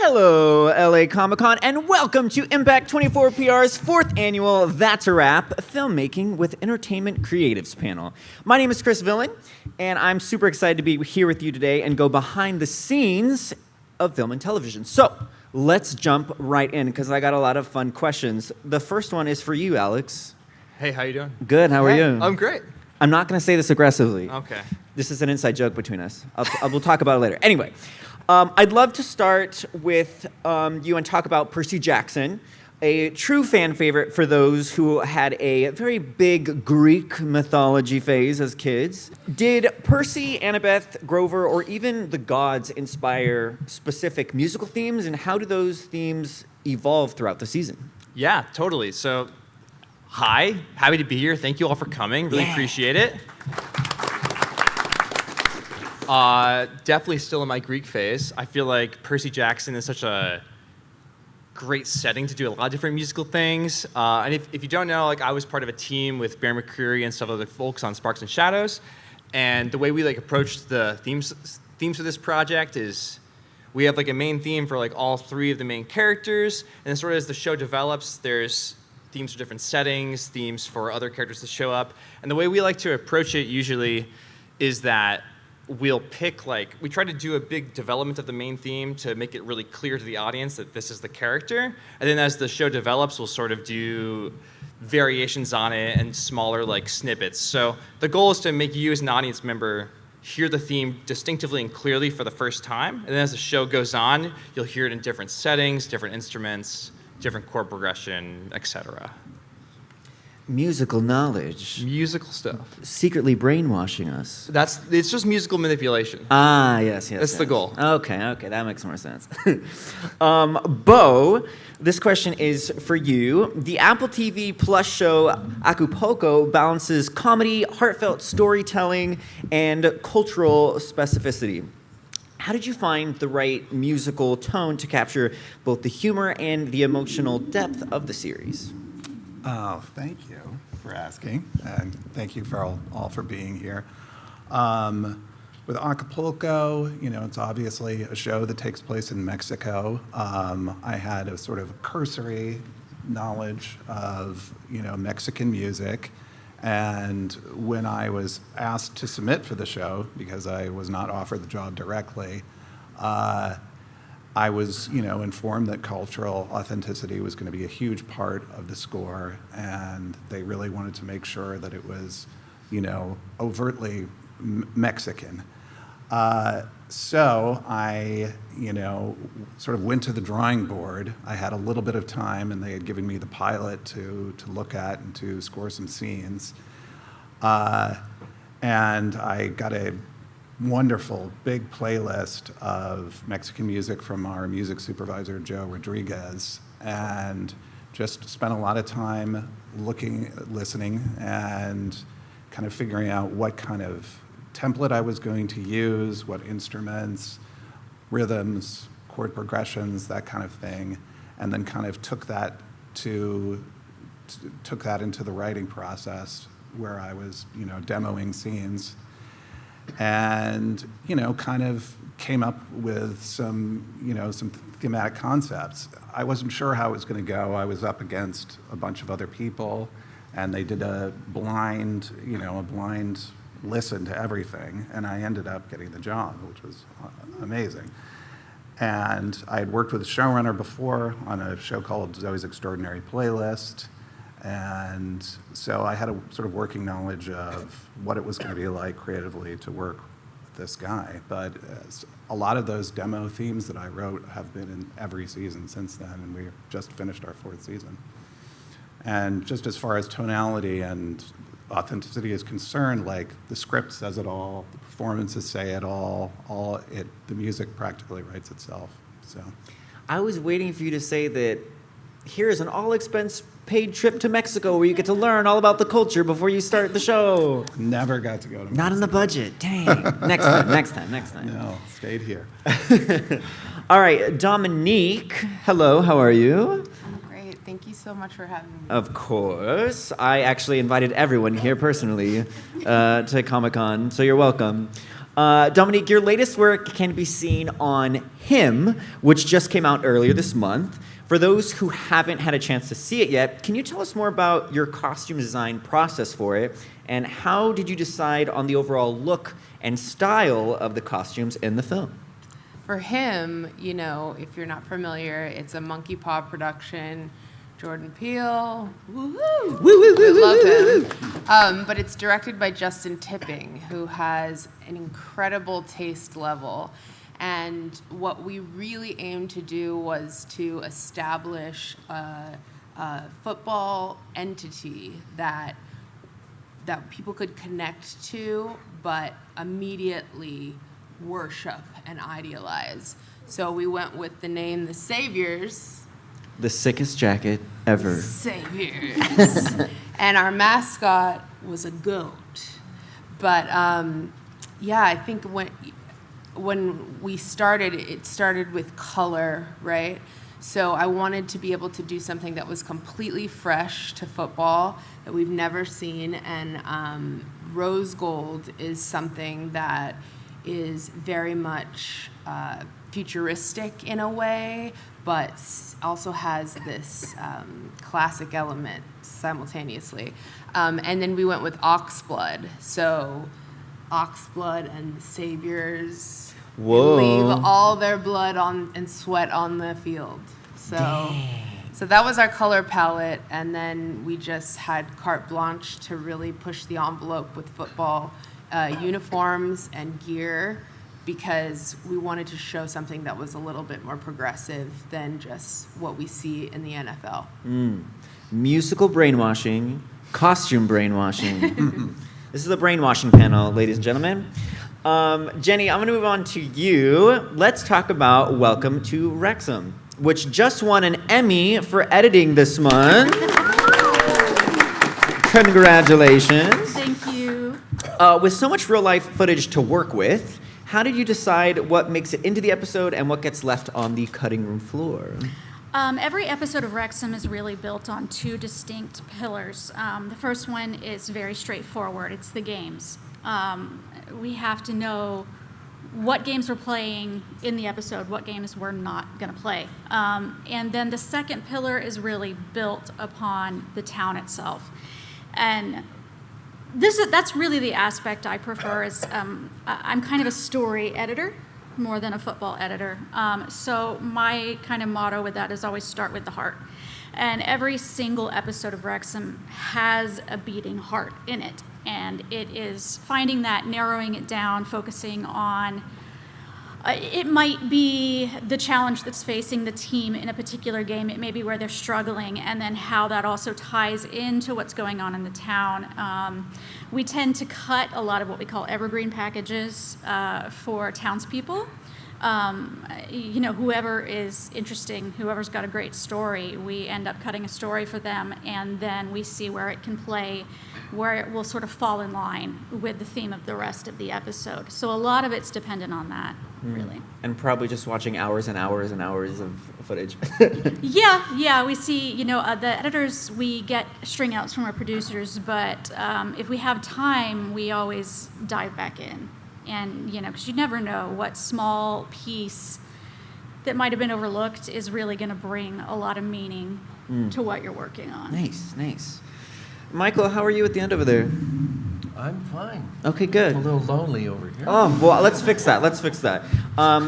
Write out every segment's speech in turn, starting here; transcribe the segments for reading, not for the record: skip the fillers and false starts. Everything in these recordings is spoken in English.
Hello, LA Comic-Con, and welcome to Impact 24 PR's 4th annual That's a Wrap Filmmaking with Entertainment Creatives panel. My name is Chris Villain, and I'm super excited to be here with you today and go behind the scenes of film and television. So, let's jump right in, because I got a lot of fun questions. The first one is for you, Alex. Hey, how you doing? Good, how are you? I'm great. I'm not going to say this aggressively. Okay. This is an inside joke between us. We'll talk about it later. Anyway, I'd love to start with you and talk about Percy Jackson, a true fan favorite for those who had a very big Greek mythology phase as kids. Did Percy, Annabeth, Grover, or even the gods inspire specific musical themes, and how do those themes evolve throughout the season? Yeah, totally. So, hi, happy to be here. Thank you all for coming. Really appreciate it. Definitely still in my Greek phase. I feel like Percy Jackson is such a great setting to do a lot of different musical things. And if you don't know, like I was part of a team with Bear McCreary and some other folks on Sparks and Shadows. And the way we approached the themes for this project is we have a main theme for all three of the main characters. And then sort of as the show develops, there's themes for different settings, themes for other characters to show up. And the way we like to approach it usually is that we'll pick, we try to do a big development of the main theme to make it really clear to the audience that this is the character. And then as the show develops, we'll sort of do variations on it and smaller snippets. So the goal is to make you as an audience member hear the theme distinctively and clearly for the first time. And then as the show goes on, you'll hear it in different settings, different instruments, different chord progression, etc. Musical knowledge. Musical stuff. Secretly brainwashing us. It's just musical manipulation. Ah, yes. That's the goal. Okay, that makes more sense. Bo, this question is for you. The Apple TV Plus show Acapulco balances comedy, heartfelt storytelling, and cultural specificity. How did you find the right musical tone to capture both the humor and the emotional depth of the series? Oh, thank you for asking, and thank you for all for being here. With Acapulco, it's obviously a show that takes place in Mexico. I had a sort of cursory knowledge of, Mexican music, and when I was asked to submit for the show, because I was not offered the job directly, I was, informed that cultural authenticity was going to be a huge part of the score, and they really wanted to make sure that it was, overtly Mexican. So I, sort of went to the drawing board. I had a little bit of time, and they had given me the pilot to look at and to score some scenes. And I got a wonderful big playlist of Mexican music from our music supervisor, Joe Rodriguez, and just spent a lot of time listening, and kind of figuring out what kind of template I was going to use, what instruments, rhythms, chord progressions, that kind of thing, and then kind of took that into the writing process where I was, demoing scenes. And, kind of came up with some thematic concepts. I wasn't sure how it was going to go. I was up against a bunch of other people, and they did a blind listen to everything, and I ended up getting the job, which was amazing. And I had worked with a showrunner before on a show called Zoe's Extraordinary Playlist, and so I had a sort of working knowledge of what it was going to be like creatively to work with this guy. But a lot of those demo themes that I wrote have been in every season since then, and we just finished our 4th season. And just as far as tonality and authenticity is concerned, the script says it all, the performances say it all, the music practically writes itself. So, I was waiting for you to say that here's an all-expense paid trip to Mexico where you get to learn all about the culture before you start the show. Never got to go to Mexico. Not in the budget. Dang. Next time. No, stayed here. All right, Dominique. Hello, how are you? I'm great. Thank you so much for having me. Of course. I actually invited everyone here personally to Comic-Con, so you're welcome. Dominique, your latest work can be seen on Him, which just came out earlier this month. For those who haven't had a chance to see it yet, can you tell us more about your costume design process for it, and how did you decide on the overall look and style of the costumes in the film? For Him, if you're not familiar, it's a Monkey Paw production. Jordan Peele, woohoo! We love him. But it's directed by Justin Tipping, who has an incredible taste level. And what we really aimed to do was to establish a football entity that people could connect to, but immediately worship and idealize. So we went with the name The Saviors. The sickest jacket ever. Saviors. And our mascot was a goat. But I think when we started, it started with color, right? So I wanted to be able to do something that was completely fresh to football that we've never seen. And rose gold is something that is very much futuristic in a way, but also has this classic element simultaneously. And then we went with oxblood. So oxblood and the Saviors leave all their blood and sweat on the field. So that was our color palette, and then we just had carte blanche to really push the envelope with football uniforms and gear, because we wanted to show something that was a little bit more progressive than just what we see in the NFL. Musical brainwashing, costume brainwashing. This is the brainwashing panel, ladies and gentlemen. Jenny, I'm going to move on to you. Let's talk about Welcome to Wrexham, which just won an Emmy for editing this month. Congratulations. Thank you. With so much real-life footage to work with, how did you decide what makes it into the episode and what gets left on the cutting room floor? Every episode of Wrexham is really built on two distinct pillars. The first one is very straightforward. It's the games. We have to know what games we're playing in the episode, what games we're not going to play. And then the second pillar is really built upon the town itself. And that's really the aspect I prefer. I'm kind of a story editor more than a football editor. So my kind of motto with that is always start with the heart. And every single episode of Wrexham has a beating heart in it. And it is finding that, narrowing it down, focusing on, it might be the challenge that's facing the team in a particular game. It may be where they're struggling, and then how that also ties into what's going on in the town. We tend to cut a lot of what we call evergreen packages for townspeople. Whoever is interesting, whoever's got a great story, we end up cutting a story for them, and then we see where it can play, where it will sort of fall in line with the theme of the rest of the episode. So a lot of it's dependent on that, really. And probably just watching hours and hours and hours of footage. Yeah, we see, the editors, we get string outs from our producers, but if we have time, we always dive back in. And, because you never know what small piece that might have been overlooked is really going to bring a lot of meaning to what you're working on. Nice. Michael, how are you at the end over there? I'm fine. Okay, good. I'm a little lonely over here. Oh, well, let's fix that.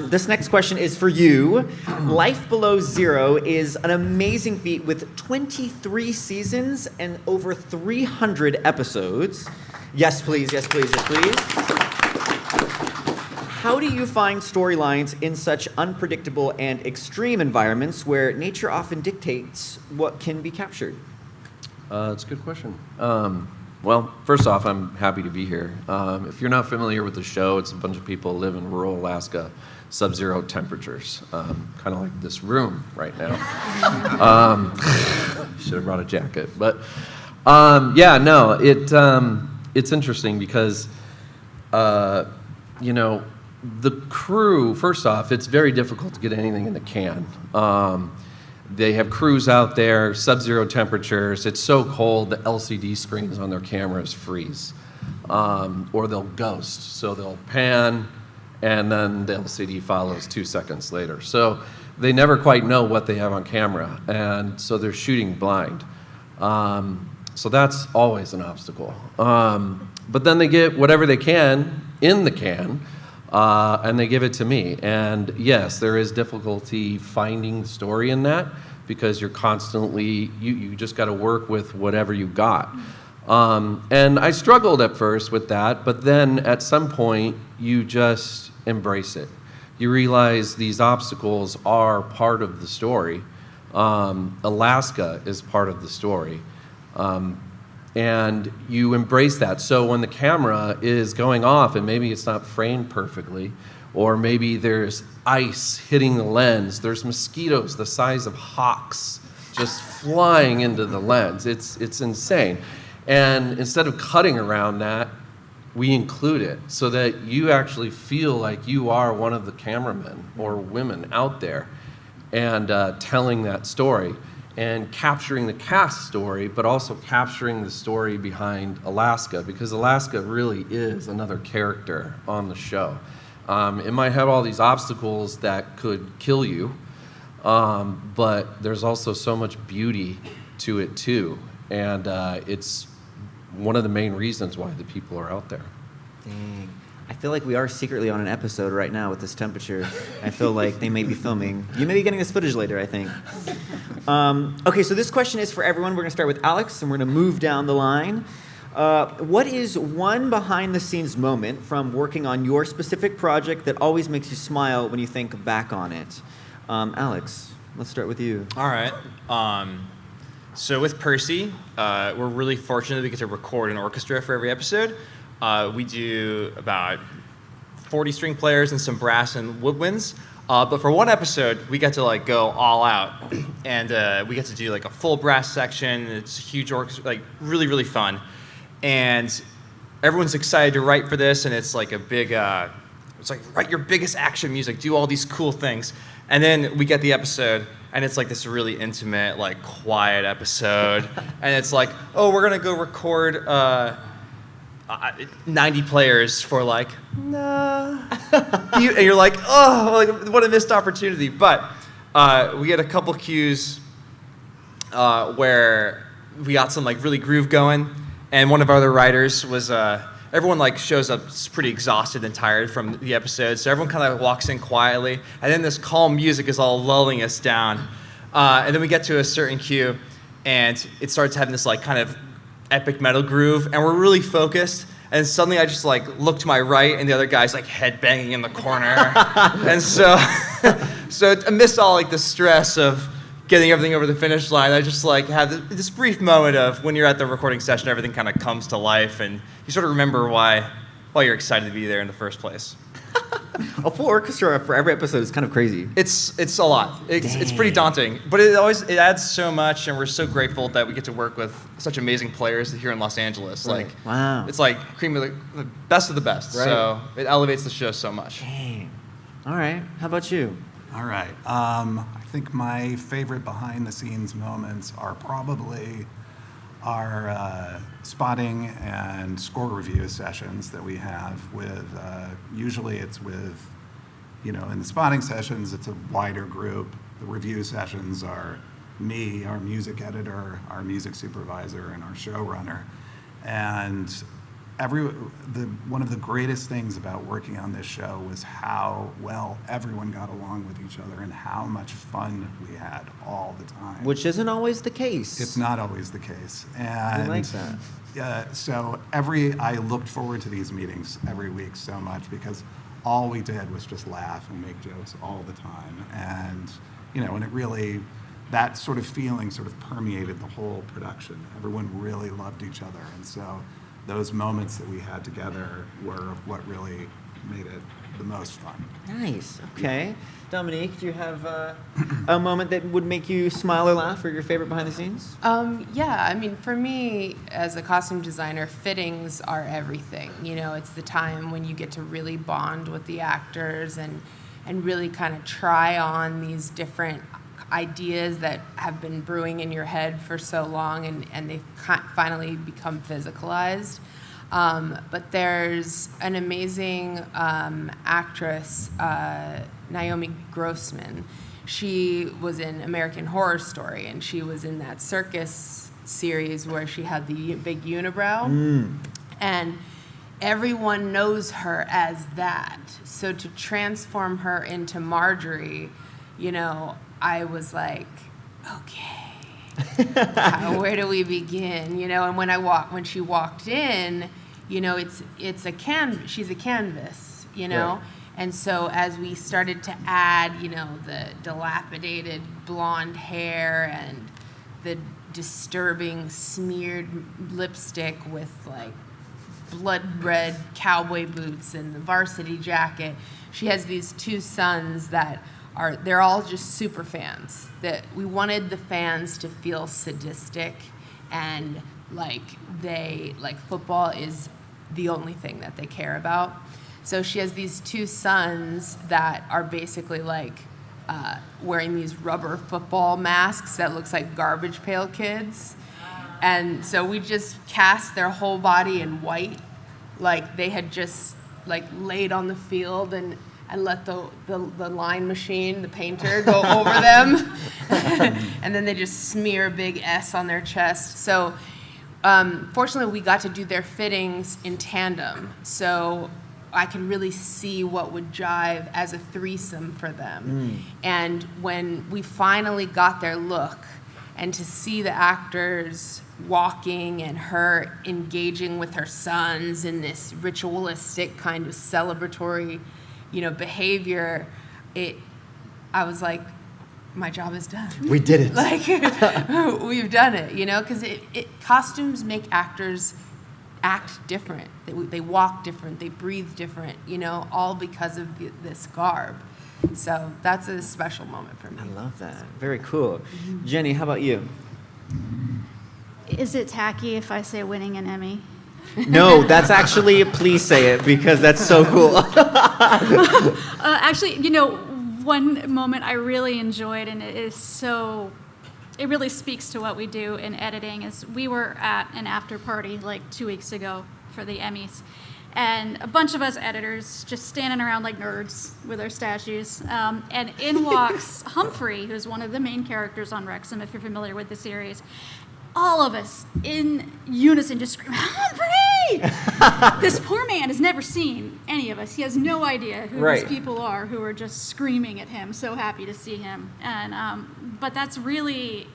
This next question is for you. Life Below Zero is an amazing feat with 23 seasons and over 300 episodes. Yes, please. How do you find storylines in such unpredictable and extreme environments where nature often dictates what can be captured? It's a good question. Well, first off, I'm happy to be here. If you're not familiar with the show, it's a bunch of people who live in rural Alaska, sub-zero temperatures, kind of like this room right now. Should have brought a jacket. But it's interesting because, the crew, first off, it's very difficult to get anything in the can. They have crews out there, sub-zero temperatures. It's so cold, the LCD screens on their cameras freeze. or they'll ghost. So they'll pan, and then the LCD follows 2 seconds later. So they never quite know what they have on camera, and so they're shooting blind. So that's always an obstacle. But then they get whatever they can in the can, and they give it to me. And yes, there is difficulty finding the story in that, because you're constantly, you just got to work with whatever you got. And I struggled at first with that, but then at some point, you just embrace it. You realize these obstacles are part of the story. Alaska is part of the story. And you embrace that. So when the camera is going off and maybe it's not framed perfectly, or maybe there's ice hitting the lens, there's mosquitoes the size of hawks just flying into the lens. It's insane. And instead of cutting around that, we include it so that you actually feel like you are one of the cameramen or women out there and telling that story and capturing the cast story, but also capturing the story behind Alaska, because Alaska really is another character on the show. It might have all these obstacles that could kill you, but there's also so much beauty to it too. And it's one of the main reasons why the people are out there. Dang. I feel like we are secretly on an episode right now with this temperature. I feel like they may be filming. You may be getting this footage later, I think. Okay, so this question is for everyone. We're going to start with Alex, and we're going to move down the line. What is one behind-the-scenes moment from working on your specific project that always makes you smile when you think back on it? Alex, let's start with you. All right. So with Percy, we're really fortunate we get to record an orchestra for every episode. We do about 40 string players and some brass and woodwinds. But for one episode, we got to like go all out, and we got to do like a full brass section. It's a huge orchestra, like really, really fun. And everyone's excited to write for this, and it's like a big, it's like write your biggest action music, do all these cool things. And then we get the episode, and it's like this really intimate, like quiet episode. And it's like, oh, we're gonna go record 90 players for like, nah. And you're like, oh, like, what a missed opportunity. But we had a couple cues where we got some like really groove going. And one of our other writers was, everyone like shows up pretty exhausted and tired from the episode. So everyone kind of walks in quietly. And then this calm music is all lulling us down. And then we get to a certain cue, and it starts having this like kind of epic metal groove, and we're really focused, and suddenly I just like look to my right, and the other guy's like headbanging in the corner. And so amidst all like the stress of getting everything over the finish line, I just like have this brief moment of when you're at the recording session, everything kind of comes to life, and you sort of remember why you're excited to be there in the first place. A full orchestra for every episode is kind of crazy. It's a lot. It's pretty daunting, but it adds so much, and we're so grateful that we get to work with such amazing players here in Los Angeles. Right. Like, wow, it's like cream of the best of the best. Right. So it elevates the show so much. Dang. All right, how about you? All right. I think my favorite behind-the-scenes moments are probably our spotting and score review sessions that we have with, usually it's with, in the spotting sessions, it's a wider group. The review sessions are me, our music editor, our music supervisor, and our showrunner. And one of the greatest things about working on this show was how well everyone got along with each other and how much fun we had all the time. Which isn't always the case. It's not always the case. And I like that. So I looked forward to these meetings every week so much, because all we did was just laugh and make jokes all the time. And, and it really, that sort of feeling sort of permeated the whole production. Everyone really loved each other. And so those moments that we had together were what really made it the most fun. Nice. Okay. Dominique, do you have a moment that would make you smile or laugh, or your favorite behind the scenes? Yeah, I mean, for me, as a costume designer, fittings are everything. It's the time when you get to really bond with the actors and really kind of try on these different ideas that have been brewing in your head for so long, and they finally become physicalized. But there's an amazing actress, Naomi Grossman. She was in American Horror Story, and she was in that circus series where she had the big unibrow. And everyone knows her as that. So to transform her into Marjorie, you know, I was like, okay, where do we begin? You know, and when she walked in, you know, she's a canvas, you know. Right. And so as we started to add, you know, the dilapidated blonde hair and the disturbing smeared lipstick with like blood red cowboy boots and the varsity jacket, she has these two sons that they're all just super fans. That we wanted the fans to feel sadistic and like football is the only thing that they care about. So she has these two sons that are basically like wearing these rubber football masks that looks like Garbage Pail Kids. And so we just cast their whole body in white, like they had just like laid on the field and let the line machine, the painter, go over them. And then they just smear a big S on their chest. So fortunately, we got to do their fittings in tandem. So I can really see what would jive as a threesome for them. And when we finally got their look, and to see the actors walking and her engaging with her sons in this ritualistic kind of celebratory, you know, behavior, I was like, my job is done. We did it. Like, we've done it, you know, because costumes make actors act different. They walk different, they breathe different, you know, all because of this garb. So that's a special moment for me. I love that. Very cool. Jenny, how about you? Is it tacky if I say winning an Emmy? No, that's actually, please say it because that's so cool. Actually, you know, one moment I really enjoyed, and it really speaks to what we do in editing, is we were at an after party like 2 weeks ago for the Emmys. And a bunch of us editors just standing around like nerds with our statues. And in walks Humphrey, who's one of the main characters on Wrexham, if you're familiar with the series. All of us in unison just scream, Humphrey! This poor man has never seen any of us. He has no idea who Right. these people are who are just screaming at him, so happy to see him. And but that's really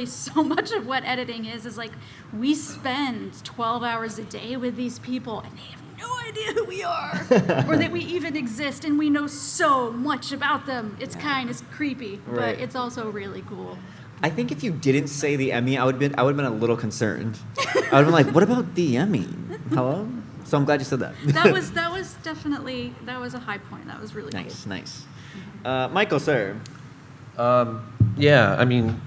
so much of what editing is like we spend 12 hours a day with these people and they have no idea who we are or that we even exist, and we know so much about them. It's kind of creepy, Right. but it's also really cool. I think if you didn't say the Emmy, I would have been a little concerned. I would have been like, what about the Emmy? Hello? So I'm glad you said that. That was definitely a high point. That was really Nice, cool. nice. Michael, sir. Yeah, I mean,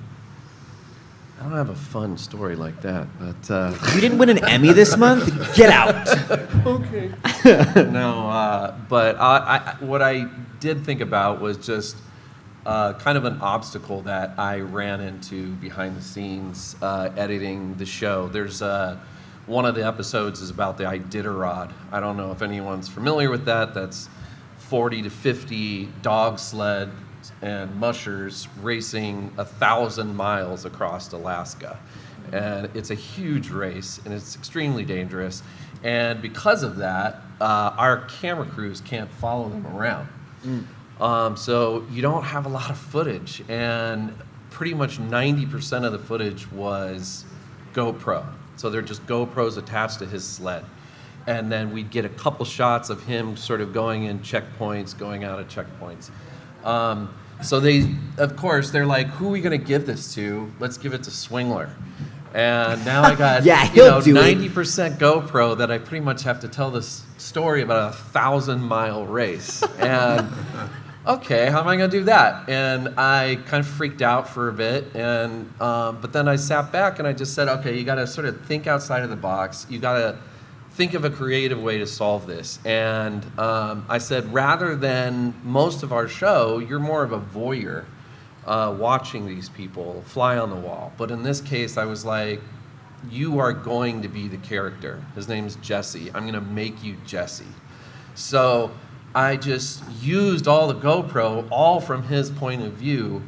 I don't have a fun story like that, but You didn't win an Emmy this month? Get out. okay. No, but what I did think about was just kind of an obstacle that I ran into behind the scenes editing the show. There's one of the episodes is about the Iditarod. I don't know if anyone's familiar with that. That's 40 to 50 dog sled and mushers racing 1,000 miles across Alaska. And it's a huge race, and it's extremely dangerous. And because of that, our camera crews can't follow them around. So you don't have a lot of footage, and pretty much 90% of the footage was GoPro. So they're just GoPros attached to his sled. And then we'd get a couple shots of him sort of going in checkpoints, going out of checkpoints. So they're like, who are we going to give this to? Let's give it to Swingler. And now I got Yeah, he'll do it. 90% GoPro that I pretty much have to tell this story about a 1,000-mile race. And okay, how am I going to do that? And I kind of freaked out for a bit. And but then I sat back and I just said, okay, you got to sort of think outside of the box. You got to think of a creative way to solve this. And I said, rather than most of our show, you're more of a voyeur watching these people fly on the wall. But in this case, I was like, you are going to be the character. His name's Jesse. I'm going to make you Jesse. So I just used all the GoPro, all from his point of view,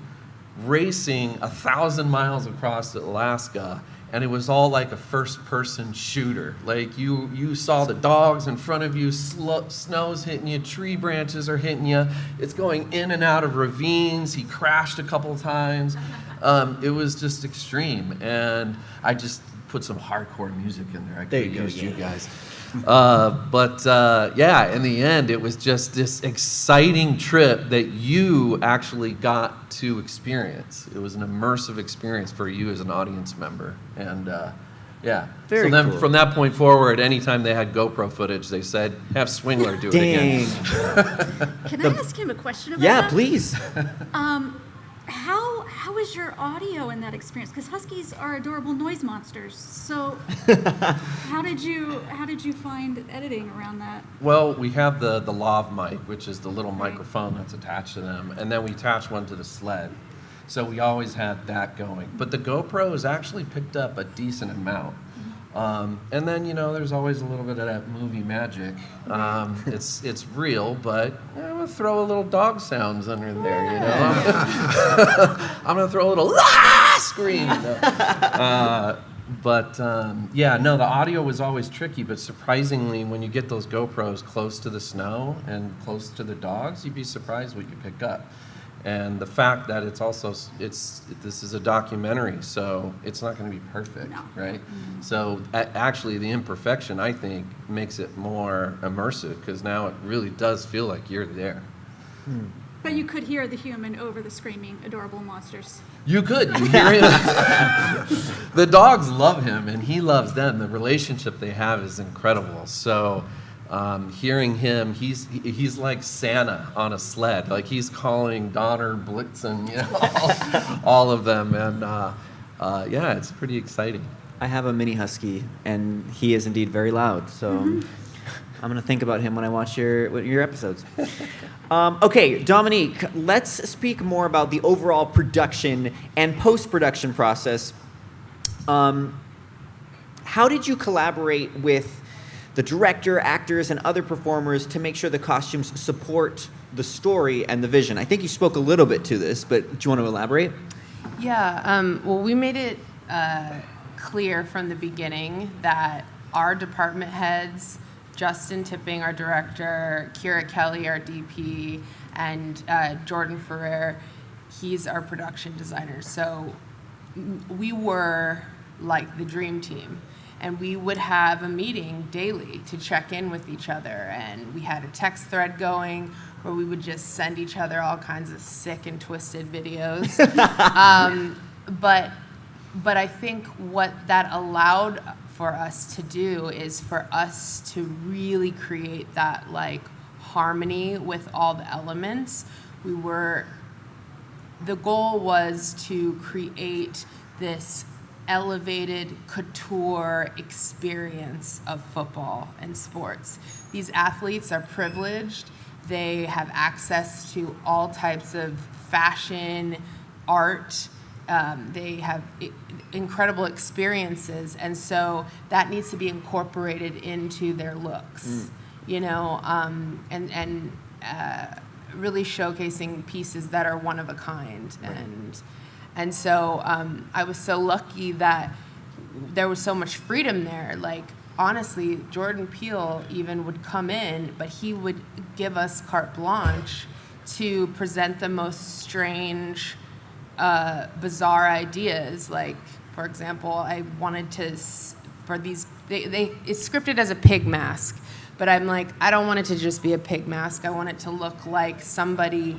racing 1,000 miles across Alaska, and it was all like a first-person shooter. Like you saw the dogs in front of you, snow's hitting you, tree branches are hitting you. It's going in and out of ravines. He crashed a couple times. It was just extreme, and I just put some hardcore music in there. I could have used you guys. Yeah, in the end, it was just this exciting trip that you actually got to experience. It was an immersive experience for you as an audience member. And yeah. Very so then cool. from that point forward, anytime they had GoPro footage, they said, have Swingler do it again. Can I ask him a question about Yeah, that? please. How was your audio in that experience? Because huskies are adorable noise monsters. So how did you find editing around that? Well, we have the lav mic, which is the little microphone that's attached to them, and then we attach one to the sled. So we always had that going. But the GoPro has actually picked up a decent amount. And then, there's always a little bit of that movie magic. It's real, but I'm going to throw a little dog sounds under there, I'm going to throw a little scream. The audio was always tricky, but surprisingly, when you get those GoPros close to the snow and close to the dogs, you'd be surprised what you pick up. And the fact that this is a documentary, so it's not going to be perfect, right? Mm-hmm. So actually, the imperfection, I think, makes it more immersive, because now it really does feel like you're there. But you could hear the human over the screaming adorable monsters. You could. You hear him. The dogs love him, and he loves them. The relationship they have is incredible. So hearing him, he's like Santa on a sled. Like, he's calling Donner, Blitzen, all of them. And it's pretty exciting. I have a mini husky, and he is indeed very loud. So I'm going to think about him when I watch your episodes. Okay, Dominique, let's speak more about the overall production and post-production process. How did you collaborate with the director, actors, and other performers to make sure the costumes support the story and the vision? I think you spoke a little bit to this, but do you want to elaborate? Yeah, well, we made it clear from the beginning that our department heads, Justin Tipping, our director, Kira Kelly, our DP, and Jordan Ferrer, he's our production designer. So we were like the dream team. And we would have a meeting daily to check in with each other. And we had a text thread going where we would just send each other all kinds of sick and twisted videos. But I think what that allowed for us to do is for us to really create that like harmony with all the elements. The goal was to create this elevated couture experience of football and sports. These athletes are privileged. They have access to all types of fashion, art. They have incredible experiences, and so that needs to be incorporated into their looks, and really showcasing pieces that are one of a kind. Right. And so I was so lucky that there was so much freedom there. Like, honestly, Jordan Peele even would come in, but he would give us carte blanche to present the most strange, bizarre ideas. Like, for example, I wanted to, for these, it's scripted as a pig mask, but I'm like, I don't want it to just be a pig mask. I want it to look like somebody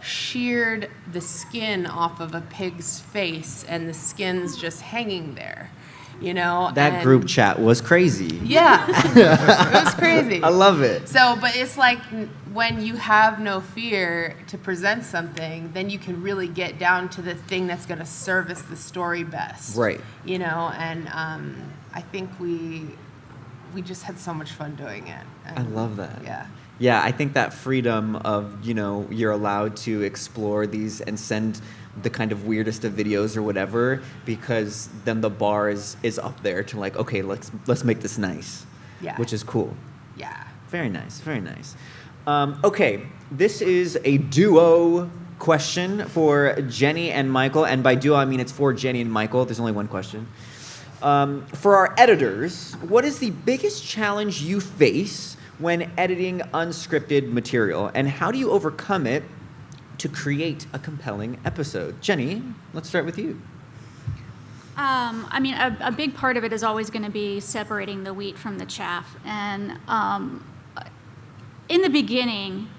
sheared the skin off of a pig's face and the skin's just hanging there, That group chat was crazy. Yeah, it was crazy. I love it. So, but it's like when you have no fear to present something, then you can really get down to the thing that's going to service the story best. Right. And I think we just had so much fun doing it. I love that. Yeah. Yeah, I think that freedom of, you're allowed to explore these and send the kind of weirdest of videos or whatever, because then the bar is up there to like, okay, let's make this nice. Yeah. Which is cool. Yeah. Very nice, very nice. Okay, this is a duo question for Jenny and Michael, and by duo I mean it's for Jenny and Michael. There's only one question. For our editors, what is the biggest challenge you face when editing unscripted material, and how do you overcome it to create a compelling episode? Jenny, let's start with you. I mean, a big part of it is always going to be separating the wheat from the chaff. And in the beginning,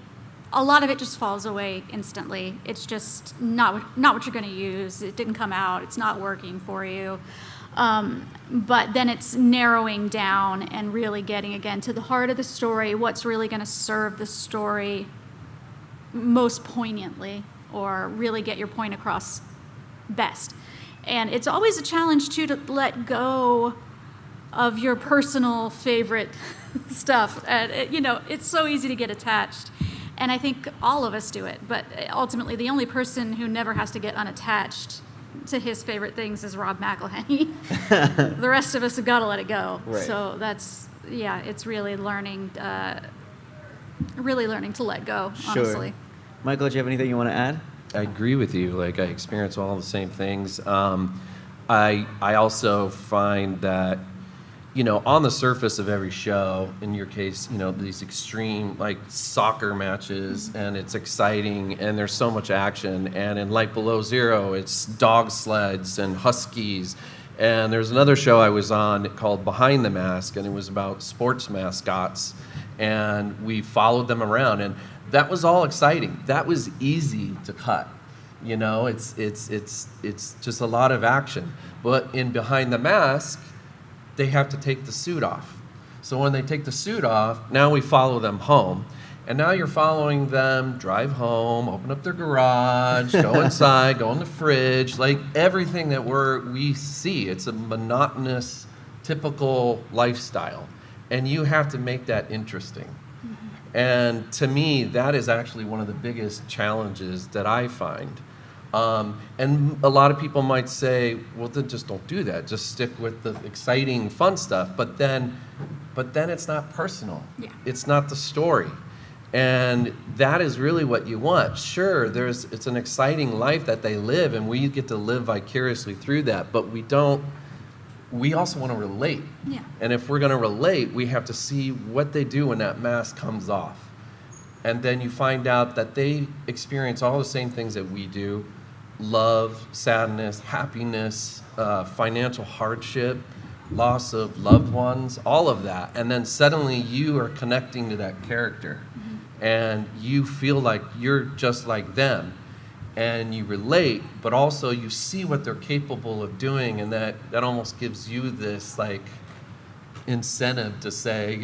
a lot of it just falls away instantly. It's just not what you're going to use. It didn't come out. It's not working for you. But then it's narrowing down and really getting, again, to the heart of the story, what's really going to serve the story most poignantly, or really get your point across best. And it's always a challenge, too, to let go of your personal favorite stuff. And, it's so easy to get attached. And I think all of us do it. But ultimately, the only person who never has to get unattached to his favorite things is Rob McElhenney. The rest of us have got to let it go. Right. So it's really learning to let go, honestly. Sure. Michael, do you have anything you want to add? I agree with you. Like, I experience all the same things. I also find that, on the surface of every show, in your case, these extreme, like, soccer matches, and it's exciting, and there's so much action. And in Light Below Zero, it's dog sleds and huskies. And there's another show I was on called Behind the Mask, and it was about sports mascots. And we followed them around, and that was all exciting. That was easy to cut. It's just a lot of action. But in Behind the Mask, they have to take the suit off. So when they take the suit off, now we follow them home. And now you're following them drive home, open up their garage, go inside, go in the fridge, like everything that we see. It's a monotonous, typical lifestyle. And you have to make that interesting. Mm-hmm. And to me, that is actually one of the biggest challenges that I find. And a lot of people might say, well, then just don't do that. Just stick with the exciting, fun stuff. But then it's not personal. Yeah. It's not the story. And that is really what you want. Sure, it's an exciting life that they live, and we get to live vicariously through that. But we also want to relate. Yeah. And if we're going to relate, we have to see what they do when that mask comes off. And then you find out that they experience all the same things that we do: love, sadness, happiness, financial hardship, loss of loved ones, all of that. And then suddenly you are connecting to that character. Mm-hmm. And you feel like you're just like them. And you relate, but also you see what they're capable of doing, and that almost gives you this like incentive to say,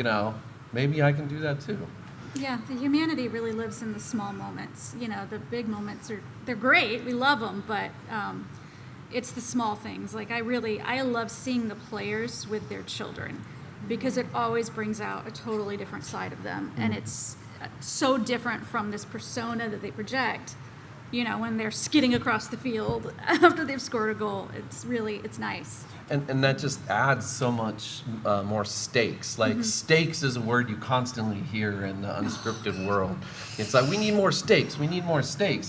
maybe I can do that too. Yeah, the humanity really lives in the small moments. The big moments they're great, we love them, but it's the small things. Like I love seeing the players with their children, because it always brings out a totally different side of them, and it's so different from this persona that they project. When they're skidding across the field after they've scored a goal. It's nice. And that just adds so much more stakes. Like, stakes is a word you constantly hear in the unscripted world. It's like, we need more stakes.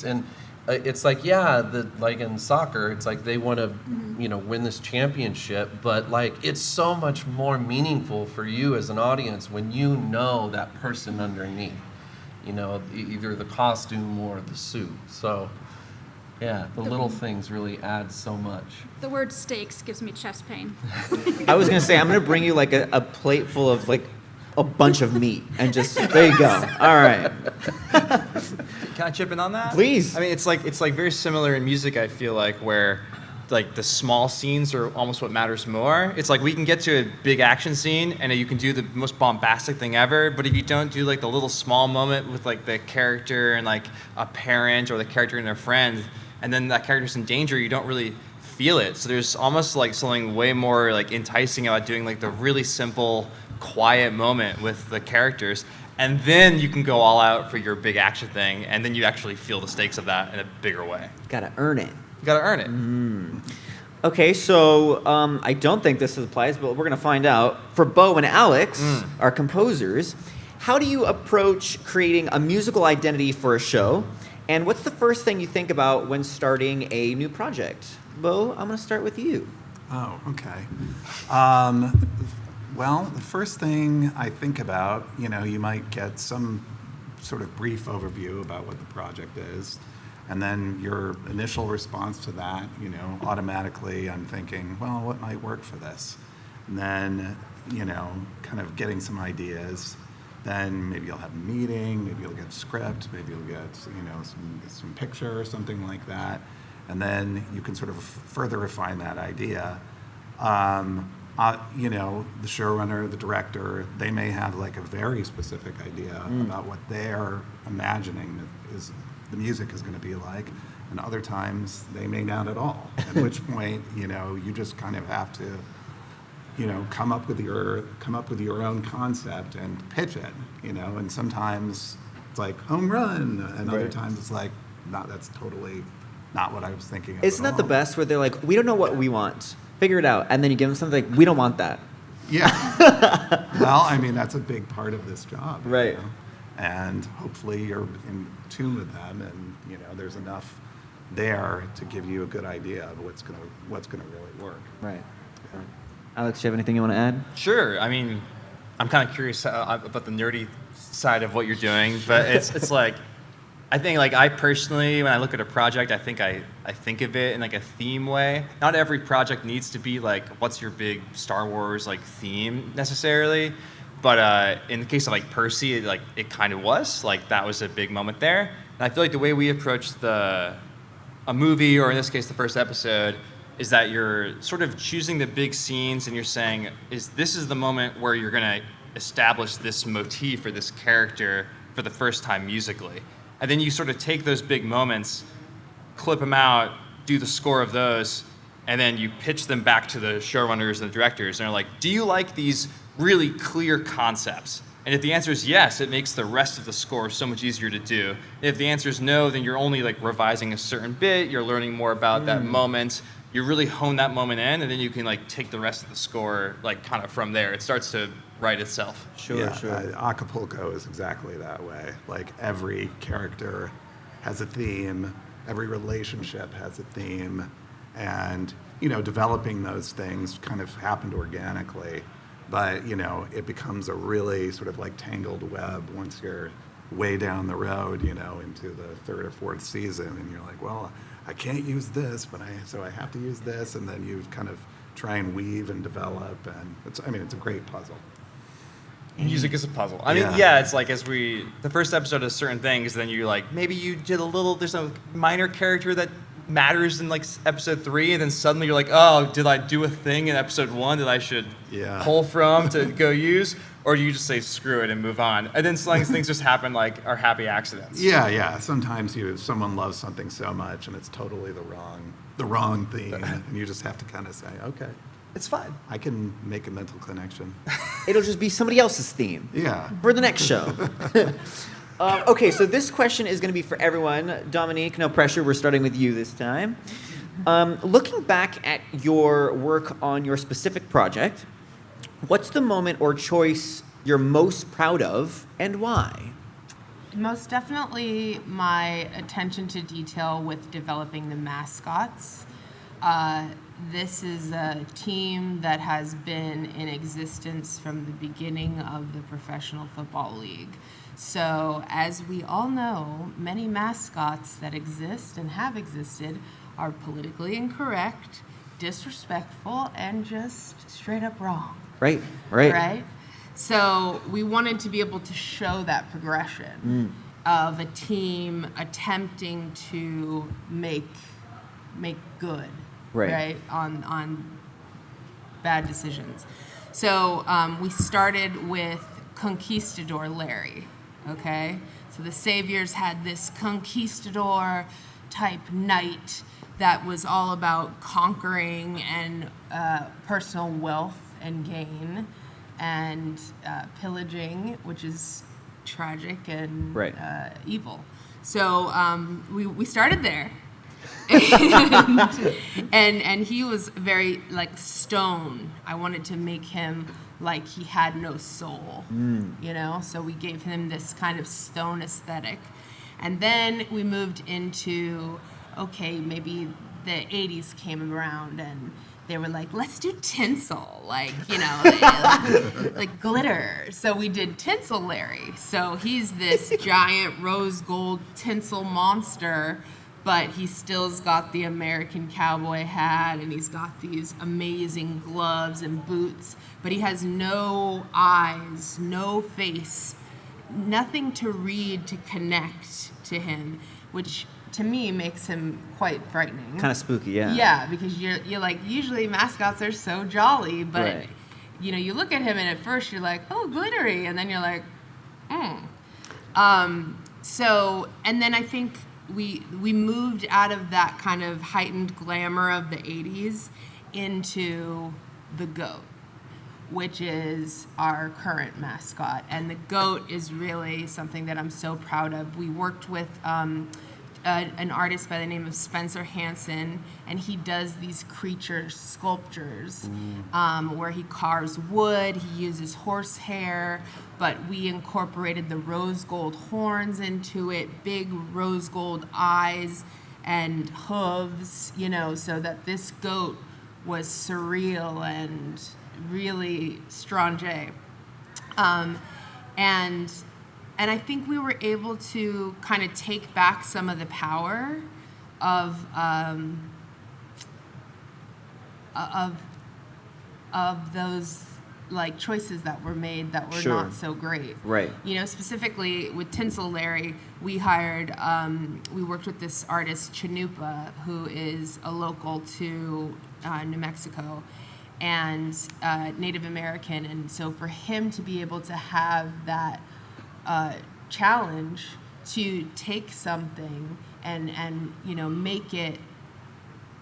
And it's like, like in soccer, it's like they want to, win this championship. But, like, it's so much more meaningful for you as an audience when you know that person underneath. Either the costume or the suit. So, the little things really add so much. The word stakes gives me chest pain. I was going to say, I'm going to bring you like a plate full of like a bunch of meat and just, there you go. All right. Can I chip in on that? Please. I mean, it's like very similar in music, I feel like, where like the small scenes are almost what matters more. It's like we can get to a big action scene and you can do the most bombastic thing ever, but if you don't do like the little small moment with like the character and like a parent or the character and their friend, and then that character's in danger, you don't really feel it. So there's almost like something way more like enticing about doing like the really simple, quiet moment with the characters. and then you can go all out for your big action thing, and then you actually feel the stakes of that in a bigger way. Gotta earn it. You gotta earn it. Okay, so I don't think this applies, but we're gonna find out. For Bo and Alex, our composers, how do you approach creating a musical identity for a show? And what's the first thing you think about when starting a new project? Bo, I'm gonna start with you. Oh, okay. Well, the first thing I think about, you might get some sort of brief overview about what the project is. And then your initial response to that, automatically I'm thinking, well, what might work for this? And then, kind of getting some ideas. Then maybe you'll have a meeting, maybe you'll get a script, maybe you'll get, some picture or something like that. And then you can sort of further refine that idea. The showrunner, the director, they may have like a very specific idea about what they're imagining is the music is going to be like, and other times they may not at all. At which point, you just kind of have to, come up with your own concept and pitch it. And sometimes it's like home run, and other times it's like, no, that's totally not what I was thinking of. Isn't that the best, where they're like, we don't know what we want, figure it out, and then you give them something like, we don't want that. Yeah. Well, I mean, that's a big part of this job. Right. And hopefully you're in tune with them, and there's enough there to give you a good idea of what's gonna really work. Right. Alex, do you have anything you want to add? Sure. I mean, I'm kind of curious about the nerdy side of what you're doing, but it's like, I think like I personally, when I look at a project, I think of it in like a theme way. Not every project needs to be like, what's your big Star Wars like theme necessarily, but in the case of like Percy, it kind of was like that was a big moment there. And I feel like the way we approach a movie, or in this case the first episode, is that you're sort of choosing the big scenes and you're saying, this is the moment where you're gonna establish this motif or this character for the first time musically. And then you sort of take those big moments, clip them out, do the score of those, and then you pitch them back to the showrunners and the directors. And they're like, do you like these really clear concepts? And if the answer is yes, it makes the rest of the score so much easier to do. If the answer is no, then you're only like revising a certain bit, you're learning more about that moment, you really hone that moment in, and then you can like take the rest of the score like kind of from there. It starts to write itself. Sure. Acapulco is exactly that way. Like every character has a theme, every relationship has a theme, and developing those things kind of happened organically, but it becomes a really sort of like tangled web once you're way down the road, into the third or fourth season, and you're like, well, I can't use this, so I have to use this, and then you kind of try and weave and develop, and it's a great puzzle. Music is a puzzle. I mean, yeah, it's like the first episode is certain things, then you're like, maybe you did there's a minor character that matters in like episode 3, and then suddenly you're like, oh, did I do a thing in episode 1 that I should pull from to go use? Or do you just say screw it and move on? And then sometimes things just happen like are happy accidents. Yeah. Sometimes someone loves something so much and it's totally the wrong theme, and you just have to kind of say, okay, it's fine. I can make a mental connection. It'll just be somebody else's theme. Yeah. For the next show. Okay, so this question is going to be for everyone. Dominique, no pressure. We're starting with you this time. Looking back at your work on your specific project, what's the moment or choice you're most proud of, and why? Most definitely my attention to detail with developing the mascots. This is a team that has been in existence from the beginning of the Professional Football League. So, as we all know, many mascots that exist and have existed are politically incorrect, disrespectful, and just straight up wrong. Right. So we wanted to be able to show that progression of a team attempting to make good, right, on bad decisions. So we started with Conquistador Larry, okay? So the Saviors had this conquistador type knight that was all about conquering and personal wealth and gain and pillaging, which is tragic and Right. evil. So we started there. and he was very like stone. I wanted to make him like he had no soul, you know? So we gave him this kind of stone aesthetic. And then we moved into, okay, maybe the 80s came around and they were like, let's do tinsel, like, you know, like glitter. So we did Tinsel Larry. So he's this giant rose gold tinsel monster, but he still's got the American cowboy hat and he's got these amazing gloves and boots, but he has no eyes, no face, nothing to read to connect to him, which to me makes him quite frightening. Kind of spooky, yeah. Yeah, because you're like, usually mascots are so jolly, but Right. you know, you look at him and at first you're like, oh, glittery, and then you're like, So, and then I think we moved out of that kind of heightened glamour of the 80s into the goat, which is our current mascot. And the goat is really something that I'm so proud of. We worked with an artist by the name of Spencer Hansen, and he does these creature sculptures where he carves wood, he uses horsehair, but we incorporated the rose gold horns into it, big rose gold eyes and hooves, you know, so that this goat was surreal and really strange. And I think we were able to kind of take back some of the power of those like choices that were made that were Sure. not so great. Right. You know, specifically with Tinsel Larry, we hired, we worked with this artist, Chanupa, who is a local to New Mexico and Native American. And so for him to be able to have that challenge to take something and you know, make it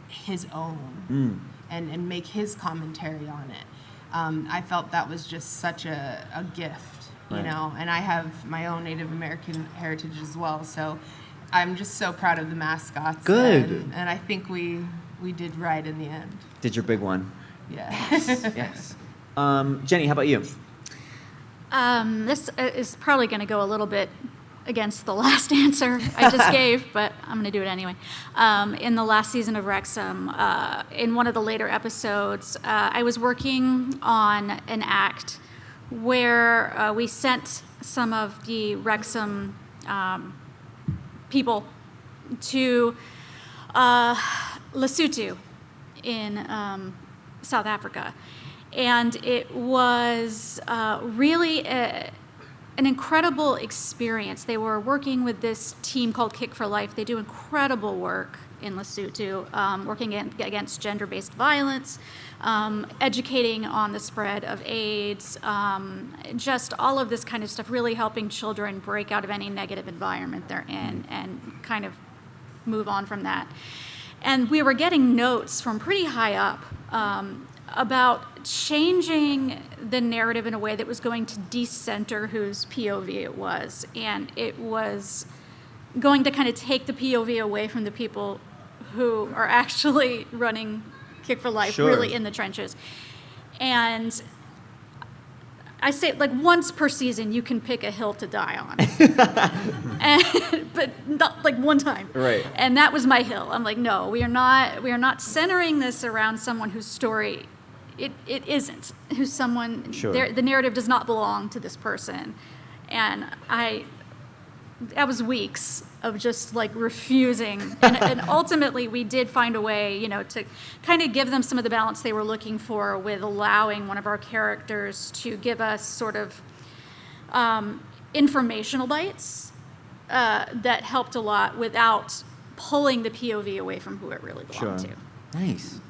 his own and make his commentary on it. I felt that was just such a gift, you Right. know, and I have my own Native American heritage as well, so I'm just so proud of the mascots. Good. And I think we did right in the end. Did your big one. Yeah. Yes. Jenny, how about you? This is probably going to go a little bit against the last answer I just gave, but I'm going to do it anyway. In the last season of Wrexham, in one of the later episodes, I was working on an act where we sent some of the Wrexham people to Lesotho in South Africa. And it was really an incredible experience. They were working with this team called Kick for Life. They do incredible work in Lesotho, working against gender-based violence, educating on the spread of AIDS, just all of this kind of stuff, really helping children break out of any negative environment they're in and kind of move on from that. And we were getting notes from pretty high up about changing the narrative in a way that was going to decenter whose POV it was. And it was going to kind of take the POV away from the people who are actually running Kick for Life, Sure. really in the trenches. And I say, like, once per season, you can pick a hill to die on. But not like one time. Right. And that was my hill. I'm like, no, we are not centering this around someone whose story it isn't, who's someone, Sure. the narrative does not belong to this person. And that was weeks of just like refusing. And ultimately we did find a way, you know, to kind of give them some of the balance they were looking for with allowing one of our characters to give us sort of informational bites that helped a lot without pulling the POV away from who it really belonged Sure. to. Nice.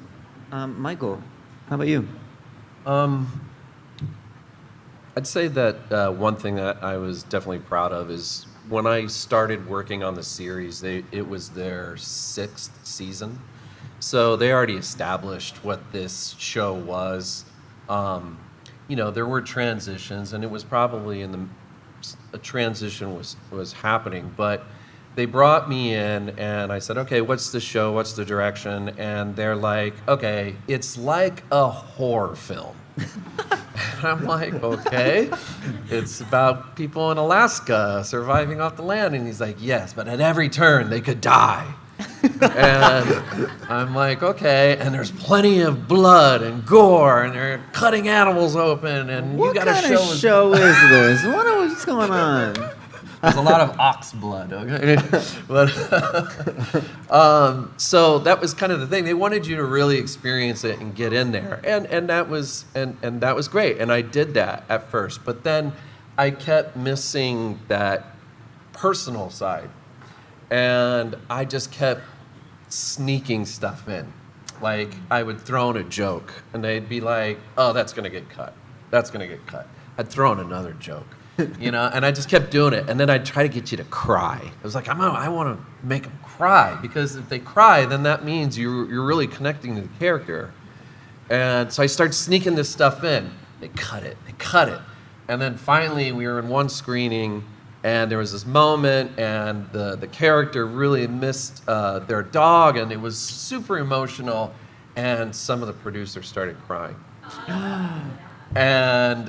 Michael, how about you? I'd say that one thing that I was definitely proud of is when I started working on the series, it was their 6th season. So they already established what this show was. You know, there were transitions, and it was probably in the a transition was happening. But they brought me in, and I said, okay, what's the show? What's the direction? And they're like, okay, it's like a horror film. And I'm like, okay, it's about people in Alaska surviving off the land. And he's like, yes, but at every turn they could die. And I'm like, okay, and there's plenty of blood and gore, and they're cutting animals open, and What you got kind to of show is this? What's going on? There's a lot of ox blood, okay? But, so that was kind of the thing. They wanted you to really experience it and get in there, and that was great. And I did that at first, but then I kept missing that personal side, and I just kept sneaking stuff in. Like I would throw in a joke, and they'd be like, "Oh, that's gonna get cut. That's gonna get cut." I'd throw in another joke. And I just kept doing it. And then I'd try to get you to cry. I was like, I want to make them cry, because if they cry, then that means you're really connecting to the character. And so I started sneaking this stuff in. They cut it. And then finally we were in one screening, and there was this moment, and the character really missed their dog, and it was super emotional, and some of the producers started crying. And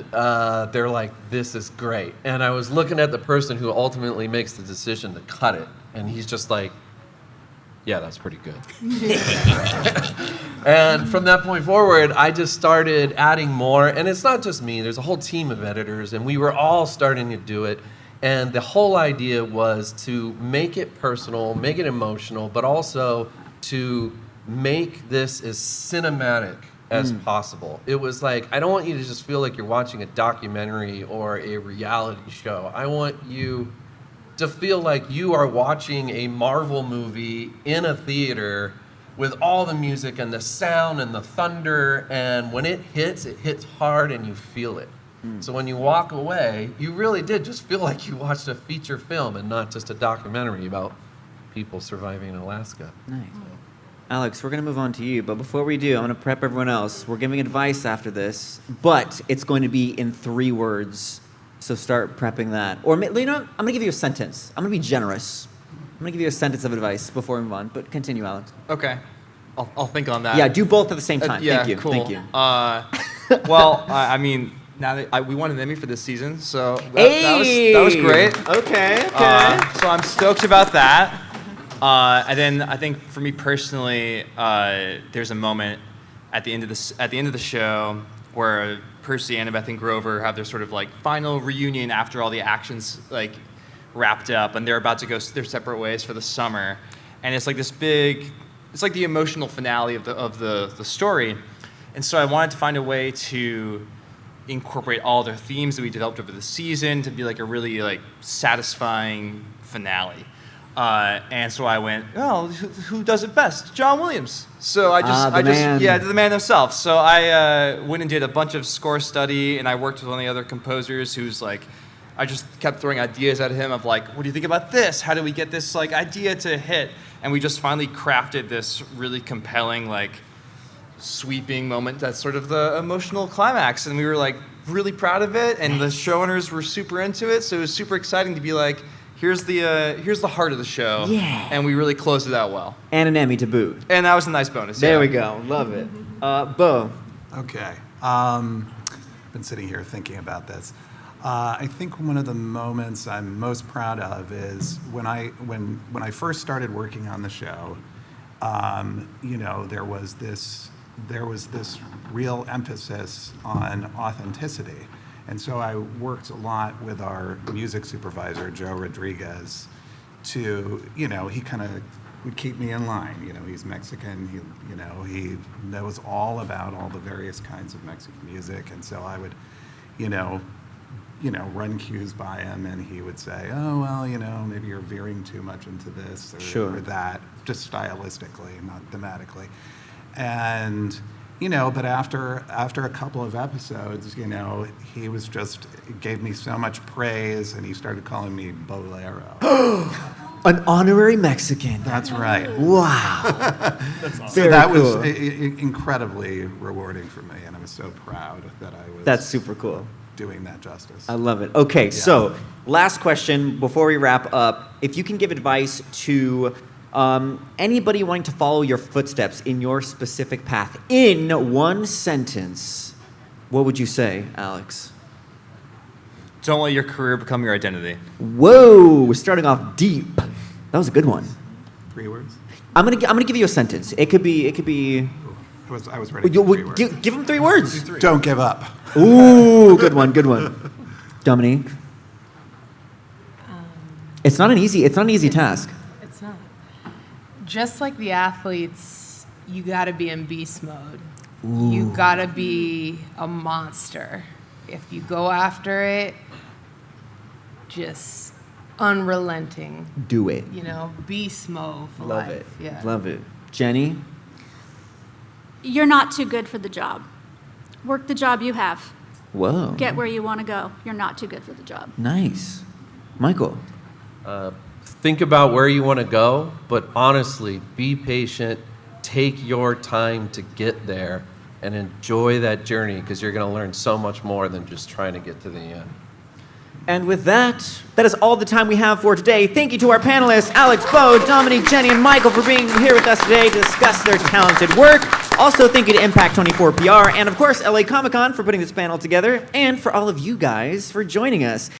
they're like, this is great. And I was looking at the person who ultimately makes the decision to cut it, and he's just like, yeah, that's pretty good. And from that point forward, I just started adding more. And it's not just me, there's a whole team of editors, and we were all starting to do it. And the whole idea was to make it personal, make it emotional, but also to make this as cinematic as possible. It was like, I don't want you to just feel like you're watching a documentary or a reality show. I want you to feel like you are watching a Marvel movie in a theater with all the music and the sound and the thunder, and when it hits hard and you feel it. So when you walk away, you really did just feel like you watched a feature film and not just a documentary about people surviving in Alaska. Nice. Alex, we're going to move on to you, but before we do, I'm going to prep everyone else. We're giving advice after this, but it's going to be in 3 words, so start prepping that. Or, I'm going to give you a sentence. I'm going to be generous. I'm going to give you a sentence of advice before we move on, but continue, Alex. Okay. I'll think on that. Yeah, do both at the same time. Yeah, Thank you. cool. Thank you. Well, I mean, now that we won an Emmy for this season, so that was great. Okay. So I'm stoked about that. And then I think for me personally, there's a moment at the end of the show where Percy, Annabeth, and Grover have their sort of like final reunion after all the actions like wrapped up, and they're about to go their separate ways for the summer. And it's like this big, it's like the emotional finale of the story. And so I wanted to find a way to incorporate all their themes that we developed over the season to be like a really like satisfying finale. And so I went, well, who does it best? John Williams. So the man himself. So I went and did a bunch of score study, and I worked with one of the other composers who's like, I just kept throwing ideas at him of like, what do you think about this? How do we get this like idea to hit? And we just finally crafted this really compelling, like sweeping moment that's sort of the emotional climax. And we were like really proud of it, and the showrunners were super into it. So it was super exciting to be like, here's the heart of the show. Yeah. And we really closed it out well. And an Emmy to boot. And that was a nice bonus. There yeah. we go. Love it. Bo. Okay. Been sitting here thinking about this. I think one of the moments I'm most proud of is when I first started working on the show. There was this real emphasis on authenticity. And so I worked a lot with our music supervisor, Joe Rodriguez, to, he kind of would keep me in line. He's Mexican, he knows all about all the various kinds of Mexican music. And so I would, run cues by him, and he would say, oh, well, maybe you're veering too much into this or that, just stylistically, not thematically. And but after a couple of episodes, he was gave me so much praise, and he started calling me Bolero. An honorary Mexican. That's right. Wow. That's awesome. So that cool. was incredibly rewarding for me, and I was so proud that I was. That's super cool. doing that justice. I love it. Okay, so last question before we wrap up. If you can give advice to anybody wanting to follow your footsteps in your specific path in one sentence, what would you say, Alex? Don't let your career become your identity. Whoa, we're starting off deep. That was a good one. 3 words? I'm gonna give you a sentence. It could be. I was ready for 3 words. Give them 3 words. Don't give up. Ooh, good one, good one. Dominique. It's not an easy task. It's not. Just like the athletes, you got to be in beast mode. You got to be a monster. If you go after it, just unrelenting. Do it. Beast mode for Love life. it. Yeah. Love it. Jenny? You're not too good for the job. Work the job you have. Whoa. Get where you want to go. You're not too good for the job. Nice. Michael? Think about where you want to go, but honestly, be patient. Take your time to get there and enjoy that journey because you're going to learn so much more than just trying to get to the end. And with that is all the time we have for today. Thank you to our panelists, Alex, Bo, Dominique, Jenny, and Michael for being here with us today to discuss their talented work. Also, thank you to Impact 24 PR, and of course, LA Comic-Con for putting this panel together, and for all of you guys for joining us.